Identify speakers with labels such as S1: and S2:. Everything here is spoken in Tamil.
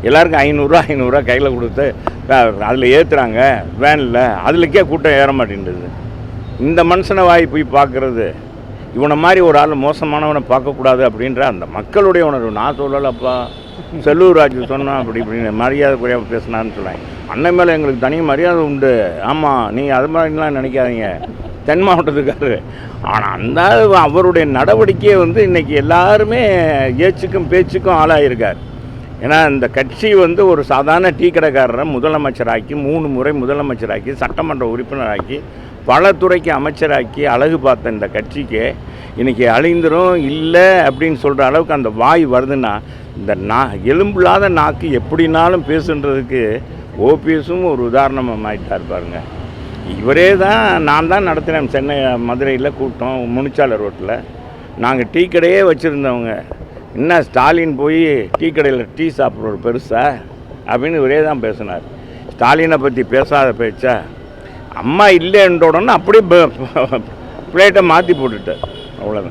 S1: எல்லாருக்கும் ஐநூறுரூவா கையில் கொடுத்து அதில் ஏற்றுறாங்க வேனில், அதுலக்கே கூட்டம் ஏற மாட்டேங்குது. இந்த மனுஷனை போய் பார்க்குறது, இவனை மாதிரி ஒரு ஆள் மோசமானவனை பார்க்கக்கூடாது அப்படின்ற அந்த மக்களுடைய உணர்வு. நான் சொல்லலப்பா, செல்லூர் ராஜு சொன்னான் அப்படி இப்படின்னு மரியாதை குறையாக பேசினான்னு சொல்லுவேன். அண்ணன் மேலே எங்களுக்கு தனி மரியாதை உண்டு. ஆமாம், நீங்கள் அது மாதிரிலாம் நினைக்காதீங்க, தென் மாவட்டத்துக்காரு. ஆனால் அந்த அவருடைய நடவடிக்கையை இன்றைக்கி எல்லாருமே ஏச்சுக்கும் பேச்சுக்கும் ஆளாயிருக்கார். ஏன்னா இந்த கட்சி ஒரு சாதாரண டீ கடைக்காரரை முதலமைச்சராக்கி 3 முறை முதலமைச்சராக்கி சட்டமன்ற உறுப்பினராக்கி பல துறைக்கு அமைச்சராக்கி அழகு பார்த்த இந்த கட்சிக்கு இன்றைக்கி அழிந்துரும் இல்லை அப்படின்னு சொல்கிற அளவுக்கு அந்த வாய் வருதுன்னா, இந்த எலும்பில்லாத நாக்கு எப்படினாலும் பேசுன்றதுக்கு ஓபிஎஸும் ஒரு உதாரணமாக ஆகிட்டார் பாருங்க. இவரே தான், நான் தான் நடத்தினேன் சென்னை மதுரையில் கூட்டம் முனிச்சாலை ரோட்டில். நாங்கள் டீ கடையே வச்சுருந்தவங்க, என்ன ஸ்டாலின் போய் டீ கடையில் டீ சாப்பிட்ற பெருசா அப்படின்னு இவரே தான் பேசினார். ஸ்டாலினை பற்றி பேசாத பேச்சா, அம்மா இல்லைன்ற உடனே அப்படியே பிளேட்டை மாற்றி போட்டுட்டார், அவ்வளோதான்.